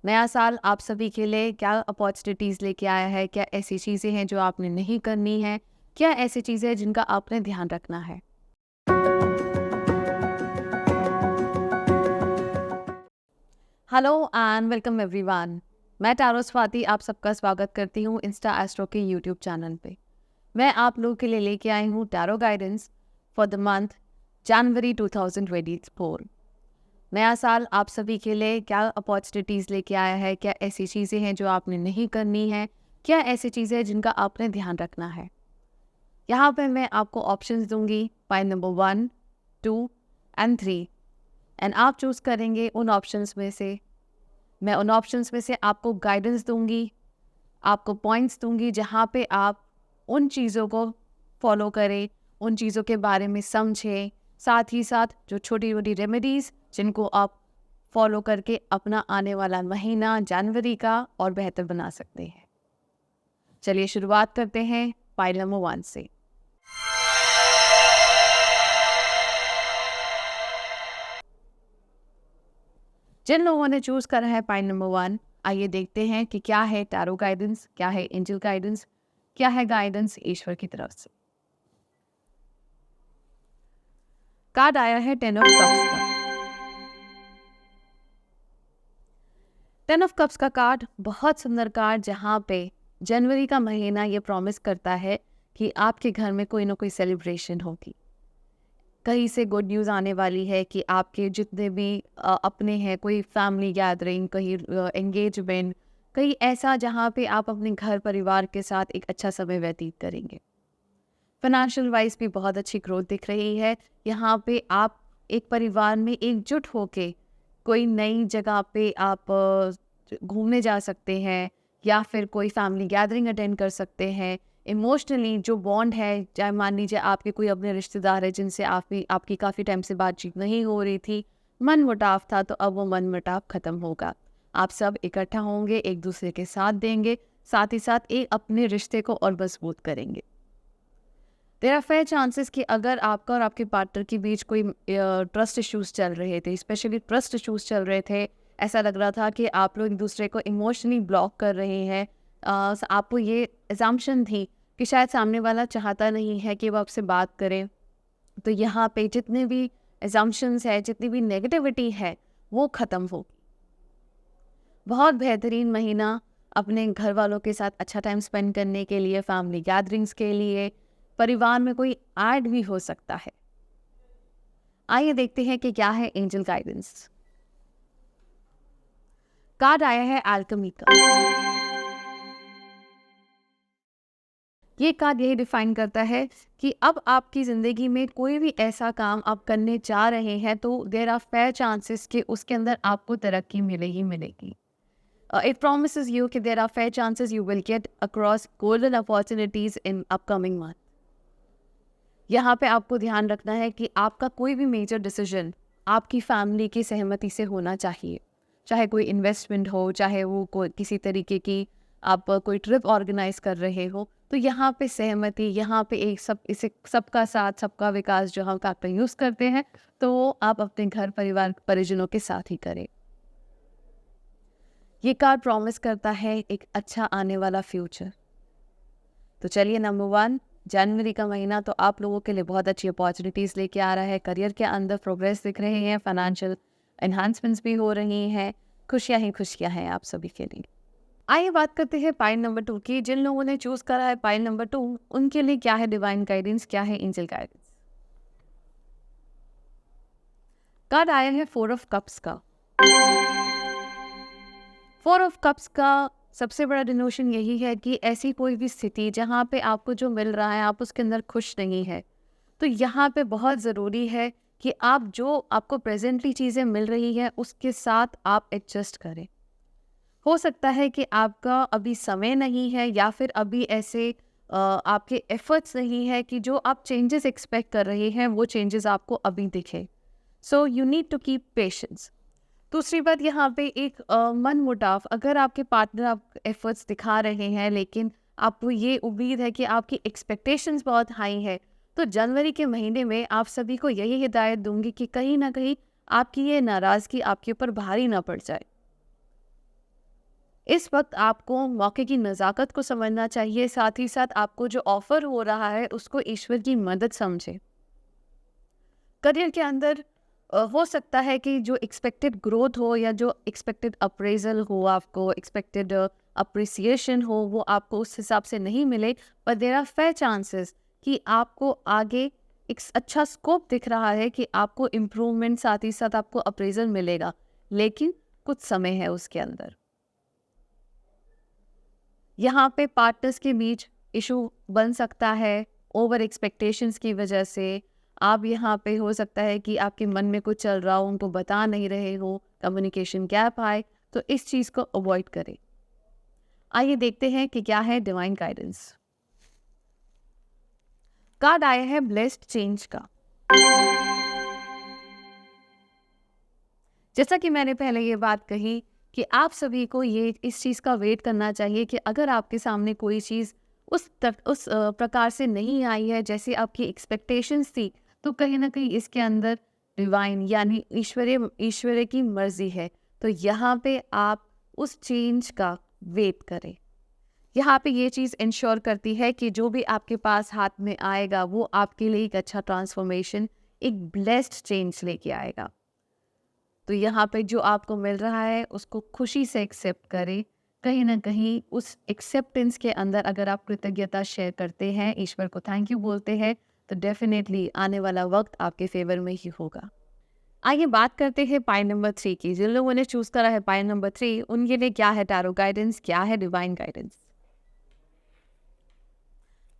नया साल आप सभी के लिए क्या अपॉर्चुनिटीज़ लेके आया है? क्या ऐसी चीज़ें हैं जो आपने नहीं करनी है? क्या ऐसी चीज़ें हैं जिनका आपने ध्यान रखना है? Hello and welcome everyone. मैं टारो स्वाति आप सबका स्वागत करती हूँ इंस्टा एस्ट्रो के यूट्यूब चैनल पे। मैं आप लोगों के लिए लेके आई हूँ tarot guidance for the month January 2024। नया साल आप सभी के लिए क्या अपॉर्चुनिटीज़ लेके आया है? क्या ऐसी चीज़ें हैं जो आपने नहीं करनी है? क्या ऐसी चीज़ें हैं जिनका आपने ध्यान रखना है? यहाँ पे मैं आपको ऑप्शंस दूंगी बाय नंबर 1, 2 एंड 3 एंड आप चूज़ करेंगे उन ऑप्शंस में से। मैं उन ऑप्शंस में से आपको गाइडेंस दूंगी, आपको पॉइंट्स दूंगी जहाँ पे आप उन चीज़ों को फॉलो करें, उन चीज़ों के बारे में समझें, साथ ही साथ जो छोटी-छोटी रेमेडीज़ जिनको आप फॉलो करके अपना आने वाला महीना जनवरी का और बेहतर बना सकते हैं। चलिए शुरुआत करते हैं पाइल नंबर 1 से। जिन लोगों ने चूज करा है पाइल नंबर 1, आइए देखते हैं कि क्या है टैरो गाइडेंस, क्या है एंजल गाइडेंस, क्या है गाइडेंस ईश्वर की तरफ से। कार्ड आया है 10 ऑफ कप्स का। 10 ऑफ कप्स का कार्ड बहुत सुंदर कार्ड, जहाँ पे जनवरी का महीना ये प्रॉमिस करता है कि आपके घर में कोई ना कोई सेलिब्रेशन होगी। कहीं से गुड न्यूज़ आने वाली है कि आपके जितने भी अपने हैं, कोई फैमिली गैदरिंग, कहीं एंगेजमेंट, कहीं ऐसा जहाँ पे आप अपने घर परिवार के साथ एक अच्छा समय व्यतीत करेंगे। फाइनेंशियल वाइज भी बहुत अच्छी ग्रोथ दिख रही है। यहाँ पे आप एक परिवार में एकजुट होके कोई नई जगह पे आप घूमने जा सकते हैं या फिर कोई फैमिली गैदरिंग अटेंड कर सकते हैं। इमोशनली जो बॉन्ड है, चाहे मान लीजिए आपके कोई अपने रिश्तेदार है जिनसे आपकी काफ़ी टाइम से बातचीत नहीं हो रही थी, मन मुटाव था, तो अब वो मन मुटाव ख़त्म होगा। आप सब इकट्ठा होंगे, एक दूसरे के साथ देंगे, साथ ही साथ एक अपने रिश्ते को और मजबूत करेंगे। देयर आर फेयर चांसेस कि अगर आपका और आपके पार्टनर के बीच कोई ट्रस्ट इश्यूज चल रहे थे, स्पेशली ट्रस्ट इश्यूज चल रहे थे, ऐसा लग रहा था कि आप लोग एक दूसरे को इमोशनली ब्लॉक कर रहे हैं, आपको ये एजम्पशन थी कि शायद सामने वाला चाहता नहीं है कि वो आपसे बात करे, तो यहाँ पे जितने भी एजम्पशंस है, जितनी भी नेगेटिविटी है, वो ख़त्म हो। बहुत बेहतरीन महीना अपने घर वालों के साथ अच्छा टाइम स्पेंड करने के लिए, फैमिली गैदरिंग्स के लिए, परिवार में कोई ऐड भी हो सकता है। आइए देखते हैं कि क्या है एंजल गाइडेंस। कार्ड आया है अल्केमी का। ये कार्ड यही डिफाइन करता है कि अब आपकी ज़िंदगी में कोई भी ऐसा काम आप करने जा रहे हैं, तो देयर आर फेयर चांसेस कि उसके अंदर आपको तरक्की मिले ही मिलेगी। It promises you कि there are fair chances you will get across golden opportunities in upcoming month. यहाँ पे आपको ध्यान रखना है कि आपका कोई भी मेजर डिसीजन आपकी फैमिली की सहमति से होना चाहिए। चाहे कोई इन्वेस्टमेंट हो, चाहे वो कोई किसी तरीके की आप कोई ट्रिप ऑर्गेनाइज कर रहे हो, तो यहाँ पे सहमति, यहाँ पे एक इसे सबका साथ सबका विकास जो हम फैक्टर यूज़ करते हैं, तो वो आप अपने घर परिवार परिजनों के साथ ही करें। ये कार्ड प्रॉमिस करता है एक अच्छा आने वाला फ्यूचर। तो चलिए, नंबर 1, जनवरी का महीना तो आप लोगों के लिए बहुत अच्छी अपॉर्चुनिटीज़ लेके आ रहा है। करियर के अंदर प्रोग्रेस दिख रहे हैं, फाइनेंशियल एनहांसमेंट्स भी हो रही हैं, खुशियाँ ही खुशियाँ हैं आप सभी के लिए। आइए बात करते हैं पाइल नंबर 2 की। जिन लोगों ने चूज़ करा है पाइल नंबर 2, उनके लिए क्या है डिवाइन गाइडेंस, क्या है एंजल गाइडेंस। कार्ड आया है 4 ऑफ कप्स का। 4 ऑफ कप्स का सबसे बड़ा डिनोशन यही है कि ऐसी कोई भी स्थिति जहाँ पे आपको जो मिल रहा है आप उसके अंदर खुश नहीं है, तो यहाँ पे बहुत ज़रूरी है कि आप जो आपको प्रेजेंटली चीज़ें मिल रही हैं उसके साथ आप एडजस्ट करें। हो सकता है कि आपका अभी समय नहीं है या फिर अभी ऐसे आपके एफर्ट्स नहीं है कि जो आप चेंजेस एक्सपेक्ट कर रहे हैं वो चेंजेस आपको अभी दिखे। So you need to keep patience. दूसरी बात, यहाँ पे एक मन मुटाव, अगर आपके पार्टनर आप एफर्ट्स दिखा रहे हैं लेकिन आपको ये उम्मीद है कि आपकी एक्सपेक्टेशंस बहुत हाई है, तो जनवरी के महीने में आप सभी को यही हिदायत दूंगी कि कहीं ना कहीं आपकी ये नाराज़गी आपके ऊपर भारी ना पड़ जाए। इस वक्त आपको मौके की नज़ाकत को समझना चाहिए, साथ ही साथ आपको जो ऑफ़र हो रहा है उसको ईश्वर की मदद समझें। करियर के अंदर हो सकता है कि जो एक्सपेक्टेड ग्रोथ हो या जो एक्सपेक्टेड अप्रेजल हो, आपको एक्सपेक्टेड अप्रिसिएशन हो, वो आपको उस हिसाब से नहीं मिले, पर देयर आर फेयर चांसेस कि आपको आगे एक अच्छा स्कोप दिख रहा है कि आपको इम्प्रूवमेंट, साथ ही साथ आपको अप्रेजल मिलेगा, लेकिन कुछ समय है उसके अंदर। यहाँ पे पार्टनर्स के बीच इशू बन सकता है ओवर एक्सपेक्टेशंस की वजह से। आप यहाँ पे हो सकता है कि आपके मन में कुछ चल रहा हो, उनको बता नहीं रहे हो, कम्युनिकेशन गैप आए, तो इस चीज़ को अवॉइड करें। आइए देखते हैं कि क्या है डिवाइन गाइडेंस। कार्ड आया है ब्लेस्ड चेंज का। जैसा कि मैंने पहले ये बात कही कि आप सभी को ये इस चीज़ का वेट करना चाहिए कि अगर आपके सामने कोई चीज़ उस प्रकार से नहीं आई है जैसे आपकी एक्सपेक्टेशंस थी, तो कहीं ना कहीं इसके अंदर डिवाइन यानी ईश्वरीय की मर्जी है। तो यहाँ पे आप उस चेंज का वेट करें। यहाँ पे ये चीज़ इंश्योर करती है कि जो भी आपके पास हाथ में आएगा वो आपके लिए एक अच्छा ट्रांसफॉर्मेशन, एक ब्लेस्ड चेंज लेके आएगा। तो यहाँ पे जो आपको मिल रहा है उसको खुशी से एक्सेप्ट करें। कहीं ना कहीं उस एक्सेप्टेंस के अंदर अगर आप कृतज्ञता शेयर करते हैं, ईश्वर को थैंक यू बोलते हैं, तो डेफिनेटली आने वाला वक्त आपके फेवर में ही होगा। आइए बात करते हैं पाई नंबर 3 की। जिन लोगों ने चूज करा है पाई नंबर 3, उनके लिए क्या है टैरो गाइडेंस, क्या है डिवाइन गाइडेंस।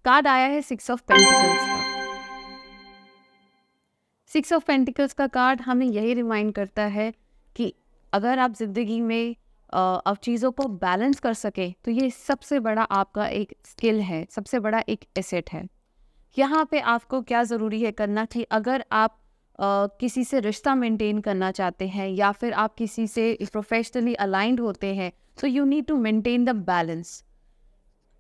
कार्ड आया है 6 ऑफ पेंटिकल्स का। 6 ऑफ पेंटिकल्स का कार्ड हमें यही रिमाइंड करता है कि अगर आप ज़िंदगी में अब चीज़ों को बैलेंस कर सके, तो ये सबसे बड़ा आपका एक स्किल है, सबसे बड़ा एक एसेट है। यहाँ पे आपको क्या ज़रूरी है करना कि अगर आप किसी से रिश्ता मेंटेन करना चाहते हैं या फिर आप किसी से प्रोफेशनली अलाइंड होते हैं, तो you need to maintain the balance.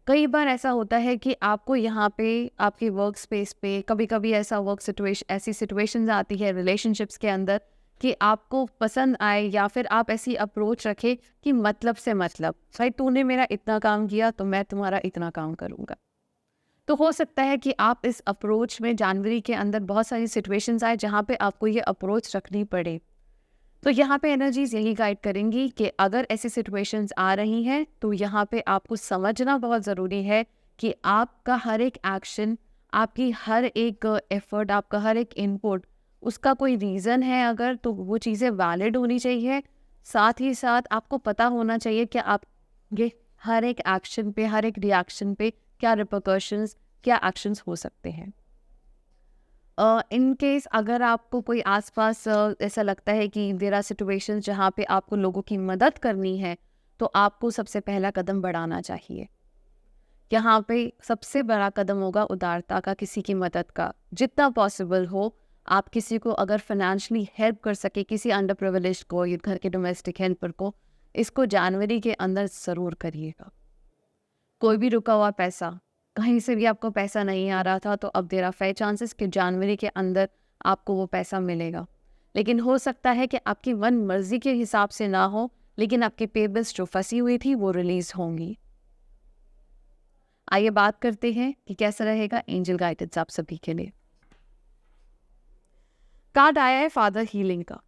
कई बार ऐसा होता है कि आपको यहाँ पे आपके वर्क स्पेस पे कभी कभी ऐसी सिचुएशंस आती है रिलेशनशिप्स के अंदर कि आपको पसंद आए या फिर आप ऐसी अप्रोच रखें कि मतलब से मतलब, भाई तूने मेरा इतना काम किया तो मैं तुम्हारा इतना काम करूँगा। तो हो सकता है कि आप इस अप्रोच में जनवरी के अंदर बहुत सारी सिचुएशंस आए जहाँ पे आपको ये अप्रोच रखनी पड़े। तो यहाँ पे एनर्जीज यही गाइड करेंगी कि अगर ऐसी सिचुएशंस आ रही हैं तो यहाँ पे आपको समझना बहुत ज़रूरी है कि आपका हर एक एक्शन, आपकी हर एक एफर्ट, आपका हर एक इनपुट, उसका कोई रीज़न है अगर, तो वो चीज़ें वैलिड होनी चाहिए। साथ ही साथ आपको पता होना चाहिए कि आप ये हर एक एक्शन पे, हर एक रिएक्शन पे क्या रिपरकशंस, क्या एक्शंस हो सकते हैं। इन केस अगर आपको कोई आसपास ऐसा लगता है कि देयर आर सिचुएशंस जहाँ पे आपको लोगों की मदद करनी है, तो आपको सबसे पहला कदम बढ़ाना चाहिए। यहाँ पे सबसे बड़ा कदम होगा उदारता का, किसी की मदद का। जितना पॉसिबल हो आप किसी को अगर फाइनेंशियली हेल्प कर सके, किसी अंडर प्रिविलेज को या घर के डोमेस्टिक हेल्पर को, इसको जनवरी के अंदर ज़रूर करिएगा। कोई भी रुका हुआ पैसा, कहीं से भी आपको पैसा नहीं आ रहा था, तो अब देयर आर फेयर चांसेस कि जनवरी के अंदर आपको वो पैसा मिलेगा। लेकिन हो सकता है कि आपकी मन मर्जी के हिसाब से ना हो, लेकिन आपके पेबल्स जो फंसी हुई थी वो रिलीज होंगी। आइए बात करते हैं कि कैसा रहेगा एंजल गाइडेंस आप सभी के लिए। कार्ड आया है फादर हीलिंग का।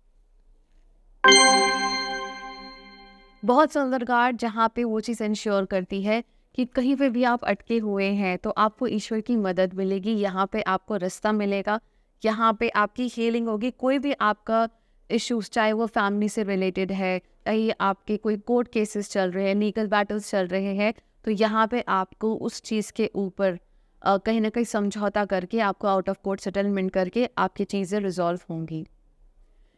बहुत सुंदर कार्ड, जहाँ पे वो चीज़ इंश्योर करती है कि कहीं पे भी आप अटके हुए हैं तो आपको ईश्वर की मदद मिलेगी। यहाँ पे आपको रास्ता मिलेगा, यहाँ पे आपकी हीलिंग होगी। कोई भी आपका इश्यूज, चाहे वो फैमिली से रिलेटेड है, कहीं आपके कोई कोर्ट केसेस चल रहे हैं, लीगल बैटल्स चल रहे हैं, तो यहाँ पे आपको उस चीज़ के ऊपर कहीं ना कहीं समझौता करके, आपको आउट ऑफ कोर्ट सेटलमेंट करके आपकी चीज़ें रिजॉल्व होंगी।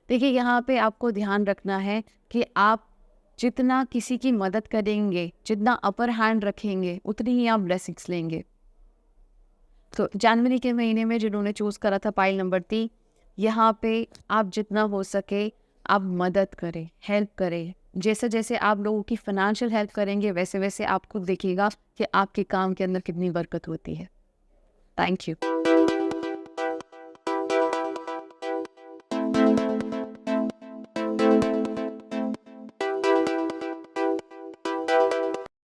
देखिए यहाँ पे आपको ध्यान रखना है कि आप जितना किसी की मदद करेंगे, जितना अपर हैंड रखेंगे, उतनी ही आप ब्लेसिंग्स लेंगे। तो जनवरी के महीने में जिन्होंने चूज़ करा था पाइल नंबर 3, यहाँ पे आप जितना हो सके आप मदद करें, हेल्प करें। जैसे जैसे आप लोगों की फाइनेंशियल हेल्प करेंगे, वैसे वैसे आपको दिखेगा कि आपके काम के अंदर कितनी बरकत होती है। Thank you.